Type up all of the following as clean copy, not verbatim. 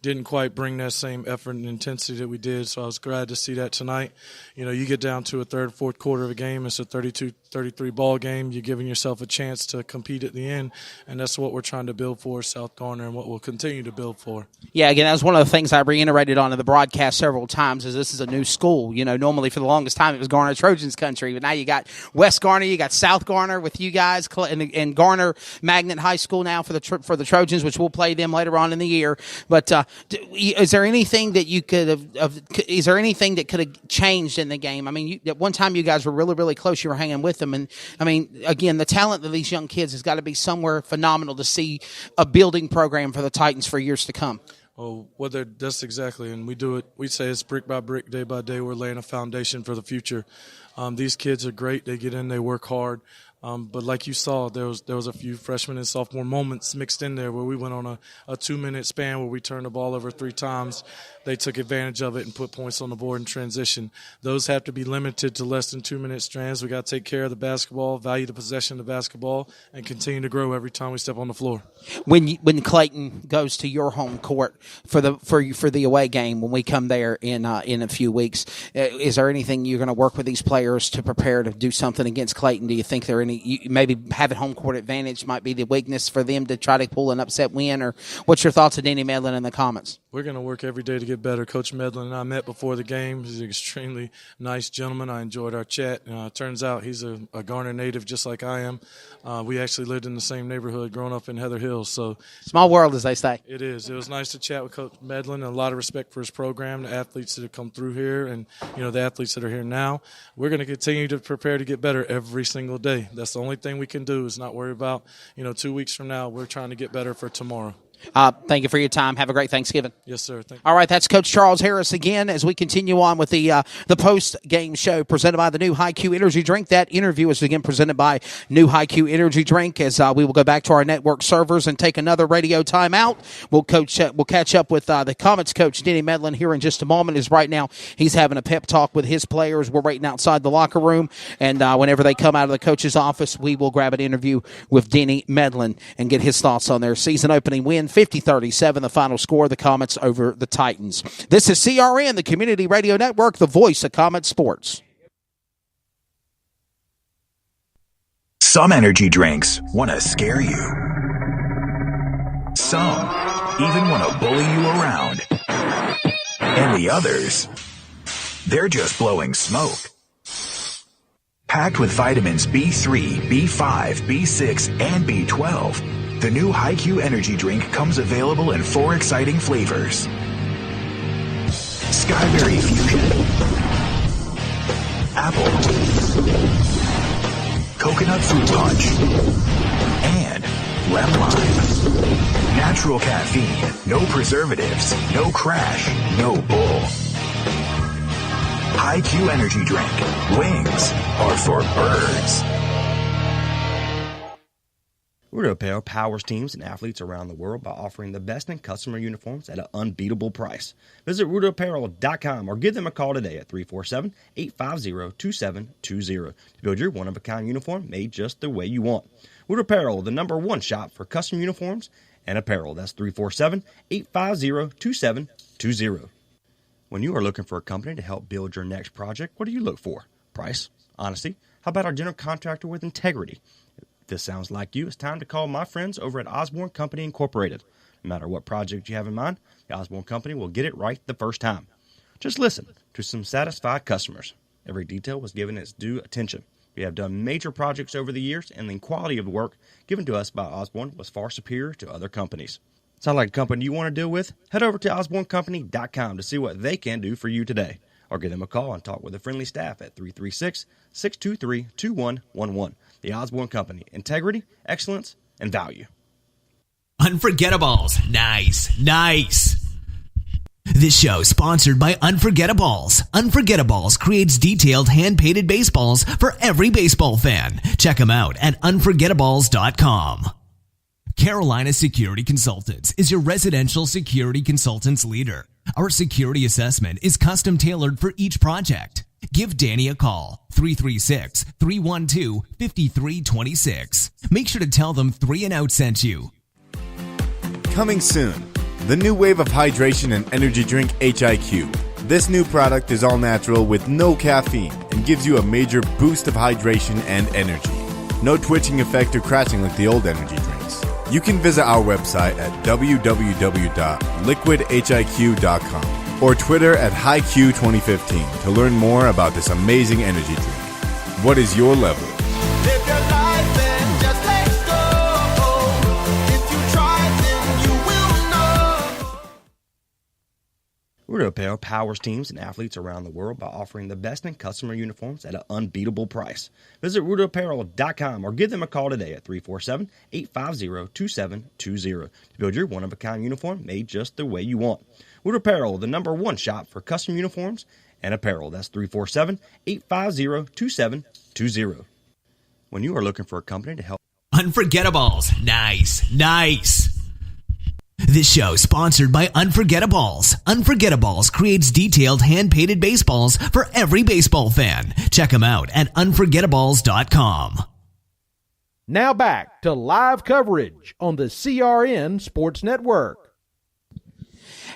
didn't quite bring that same effort and intensity that we did. So I was glad to see that tonight. You get down to a third, fourth quarter of a game. It's a 32-33 ball game. You're giving yourself a chance to compete at the end, and that's what we're trying to build for South Garner and what we'll continue to build for. Yeah, again, that was one of the things I reiterated on in the broadcast several times is this is a new school. Normally for the longest time it was Garner Trojans country, but now you got West Garner, you got South Garner with you guys, and Garner Magnet High School now for the Trojans, which we'll play them later on in the year. But is there anything that you could have? Is there anything that could have changed in the game? I mean, at one time you guys were really, really close. You were hanging with them, and I mean, again, the talent of these young kids has got to be somewhere phenomenal to see a building program for the Titans for years to come. Oh, that's exactly, and we do it. We say it's brick by brick, day by day. We're laying a foundation for the future. These kids are great. They get in, they work hard. But like you saw, there was a few freshman and sophomore moments mixed in there where we went on a 2-minute span where we turned the ball over 3 times. They took advantage of it and put points on the board in transition. Those have to be limited to less than 2-minute strands. We got to take care of the basketball, value the possession of the basketball, and continue to grow every time we step on the floor. When Clayton goes to your home court for the away game, when we come there in a few weeks, is there anything you're going to work with these players to prepare to do something against Clayton? Do you think there are any? Maybe having home court advantage might be the weakness for them to try to pull an upset win, or what's your thoughts of Denny Medlin in the Comets? We're going to work every day to get better. Coach Medlin and I met before the game. He's an extremely nice gentleman. I enjoyed our chat. Turns out he's a Garner native just like I am. We actually lived in the same neighborhood growing up in Heather Hills. So small world, as they say. It is. It was nice to chat with Coach Medlin, and a lot of respect for his program, the athletes that have come through here, and the athletes that are here now. We're going to continue to prepare to get better every single day. That's the only thing we can do is not worry about, 2 weeks from now, we're trying to get better for tomorrow. Thank you for your time. Have a great Thanksgiving. Yes, sir. Thank you. All right, that's Coach Charles Harris again as we continue on with the post-game show presented by the new Hi-Q Energy Drink. That interview is again presented by new Hi-Q Energy Drink as we will go back to our network servers and take another radio timeout. We'll catch up with the Comets coach, Denny Medlin, here in just a moment. As right now he's having a pep talk with his players. We're waiting outside the locker room, and whenever they come out of the coach's office, we will grab an interview with Denny Medlin and get his thoughts on their season opening win. 50-37, the final score, the Comets over the Titans. This is CRN, the Community Radio Network, the voice of Comet Sports. Some energy drinks want to scare you. Some even want to bully you around. And the others, they're just blowing smoke. Packed with vitamins B3, B5, B6, and B12, the new Hi-Q Energy Drink comes available in 4 exciting flavors. Skyberry Fusion, Apple, Coconut Fruit Punch, and Lemon Lime. Natural caffeine, no preservatives, no crash, no bull. Hi-Q Energy Drink. Wings are for birds. Rudo Apparel powers teams and athletes around the world by offering the best in customer uniforms at an unbeatable price. Visit RudoApparel.com or give them a call today at 347-850-2720 to build your one-of-a-kind uniform made just the way you want. Rudo Apparel, the #1 shop for custom uniforms and apparel. That's 347-850-2720. When you are looking for a company to help build your next project, what do you look for? Price? Honesty? How about our general contractor with integrity? If this sounds like you, it's time to call my friends over at Osborne Company Incorporated. No matter what project you have in mind, the Osborne Company will get it right the first time. Just listen to some satisfied customers. Every detail was given its due attention. We have done major projects over the years, and the quality of the work given to us by Osborne was far superior to other companies. Sound like a company you want to deal with? Head over to osbornecompany.com to see what they can do for you today. Or give them a call and talk with the friendly staff at 336-623-2111. The Osborne Company. Integrity, excellence, and value. Unforgettables. Nice. This show is sponsored by Unforgettables. Unforgettables creates detailed hand-painted baseballs for every baseball fan. Check them out at unforgettables.com. Carolina Security Consultants is your residential security consultants leader. Our security assessment is custom tailored for each project. Give Danny a call, 336-312-5326. Make sure to tell them 3 and Out sent you. Coming soon, the new wave of hydration and energy drink HIQ. This new product is all natural with no caffeine and gives you a major boost of hydration and energy. No twitching effect or crashing like the old energy drinks. You can visit our website at www.liquidhiq.com or Twitter at HiQ2015 to learn more about this amazing energy drink. What is your level? Live your life and just let go. If you try, then you will know. Rudo Apparel powers teams and athletes around the world by offering the best in customer uniforms at an unbeatable price. Visit RudoApparel.com or give them a call today at 347-850-2720 to build your one-of-a-kind uniform made just the way you want. Rudo Apparel, the #1 shop for custom uniforms and apparel. That's 347-850-2720. When you are looking for a company to help Unforgettables. Nice. This show sponsored by Unforgettables. Unforgettables creates detailed hand-painted baseballs for every baseball fan. Check them out at unforgettables.com. Now back to live coverage on the CRN Sports Network.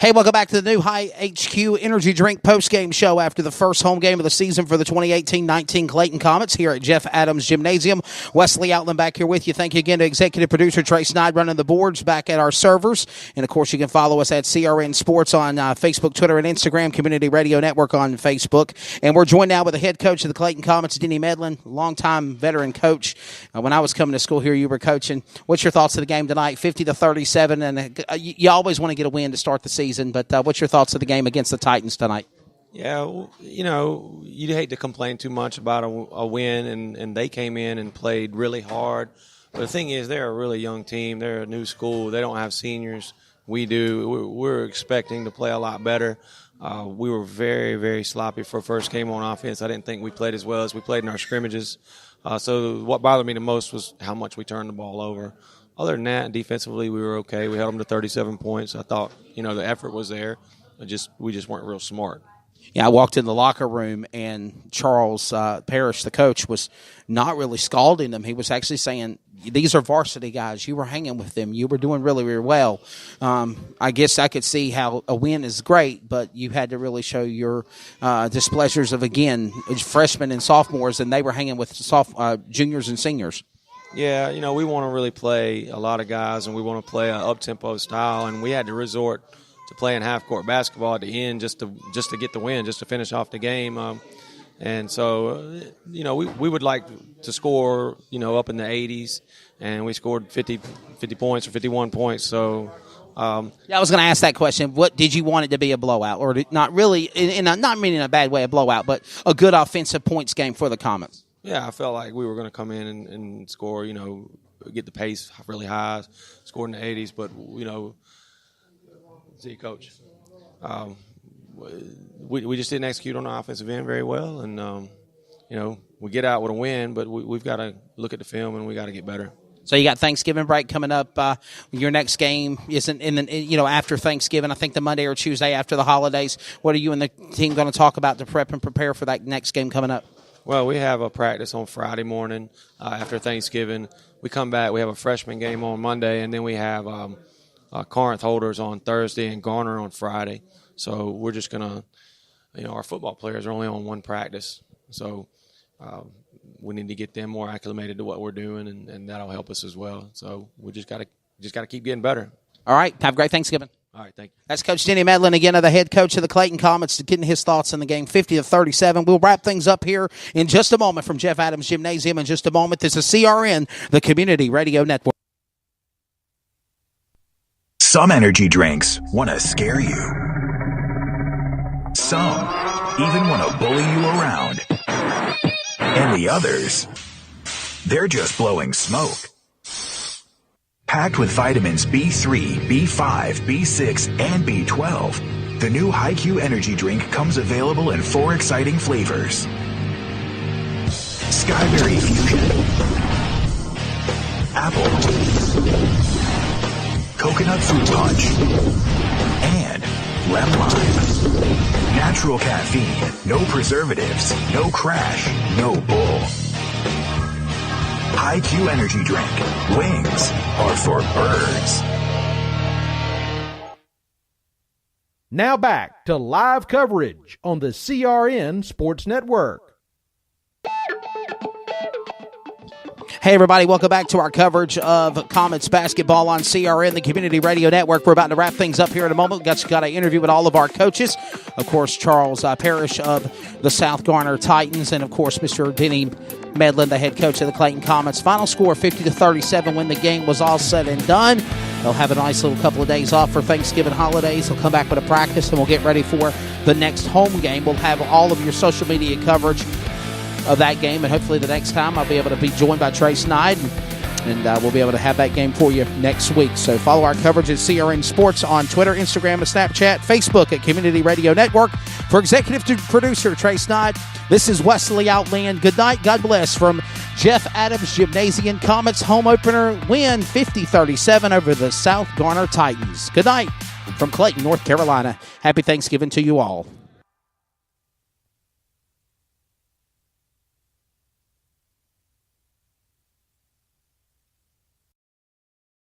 Hey, welcome back to the new High HQ Energy Drink postgame show after the first home game of the season for the 2018-19 Clayton Comets here at Jeff Adams Gymnasium. Wesley Outland back here with you. Thank you again to executive producer Trey Snide running the boards back at our servers. And, of course, you can follow us at CRN Sports on Facebook, Twitter, and Instagram, Community Radio Network on Facebook. And we're joined now with the head coach of the Clayton Comets, Denny Medlin, longtime veteran coach. When I was coming to school here, you were coaching. What's your thoughts of the game tonight, 50-37? And you always want to get a win to start the season. But what's your thoughts of the game against the Titans tonight? Yeah, well, you'd hate to complain too much about a win, and they came in and played really hard. But the thing is, they're a really young team. They're a new school. They don't have seniors. We do. We're expecting to play a lot better. We were very, very sloppy for first game on offense. I didn't think we played as well as we played in our scrimmages. So what bothered me the most was how much we turned the ball over. Other than that, defensively, we were okay. We held them to 37 points. I thought, the effort was there. We just weren't real smart. Yeah, I walked in the locker room, and Charles Parrish, the coach, was not really scalding them. He was actually saying, these are varsity guys. You were hanging with them. You were doing really, really well. I guess I could see how a win is great, but you had to really show your displeasures of, again, freshmen and sophomores, and they were hanging with juniors and seniors. Yeah, we want to really play a lot of guys, and we want to play an up-tempo style, and we had to resort to playing half-court basketball at the end just to get the win, just to finish off the game. And so, we would like to score, up in the 80s, and we scored 50 points or 51 points. So, I was going to ask that question. What did you want it to be a blowout, or not really? Not meaning in a bad way, a blowout, but a good offensive points game for the Comets. Yeah, I felt like we were going to come in and score, get the pace really high, score in the 80s. But, see, Coach, we just didn't execute on the offensive end very well. And, we get out with a win, but we've got to look at the film and we got to get better. So you got Thanksgiving break coming up. Your next game isn't after Thanksgiving. I think the Monday or Tuesday after the holidays. What are you and the team going to talk about to prep and prepare for that next game coming up? Well, we have a practice on Friday morning after Thanksgiving. We come back. We have a freshman game on Monday, and then we have Corinth holders on Thursday and Garner on Friday. So we're just going to, our football players are only on one practice. So we need to get them more acclimated to what we're doing, and that'll help us as well. So we just got to keep getting better. All right. Have a great Thanksgiving. All right, thank you. That's Coach Denny Medlin again, the head coach of the Clayton Comets, getting his thoughts on the game, 50-37. We'll wrap things up here in just a moment from Jeff Adams Gymnasium. In just a moment, this is CRN, the Community Radio Network. Some energy drinks want to scare you. Some even want to bully you around. And the others, they're just blowing smoke. Packed with vitamins B3, B5, B6, and B12, the new HiQ Energy Drink comes available in 4 exciting flavors. Skyberry Fusion, Apple, Coconut Fruit Punch, and Lemon Lime. Natural caffeine, no preservatives, no crash, no bull. HiQ Energy Drink. Wings are for birds. Now back to live coverage on the CRN Sports Network. Hey, everybody, welcome back to our coverage of Comets basketball on CRN, the Community Radio Network. We're about to wrap things up here in a moment. We've got an interview with all of our coaches. Of course, Charles Parrish of the South Garner Titans, and, of course, Mr. Denny Medlin, the head coach of the Clayton Comets. Final score 50-37 when the game was all said and done. They'll have a nice little couple of days off for Thanksgiving holidays. They'll come back with a practice, and we'll get ready for the next home game. We'll have all of your social media coverage of that game, and hopefully the next time I'll be able to be joined by Trey Snide, and we'll be able to have that game for you next week. So follow our coverage at CRN Sports on Twitter, Instagram, and Snapchat, Facebook at Community Radio Network. For executive producer Trey Snide, this is Wesley Outland. Good night, God bless, from Jeff Adams Gymnasium. Comets home opener win 50-37 over the South Garner Titans. Good night from Clayton, North Carolina. Happy Thanksgiving to you all.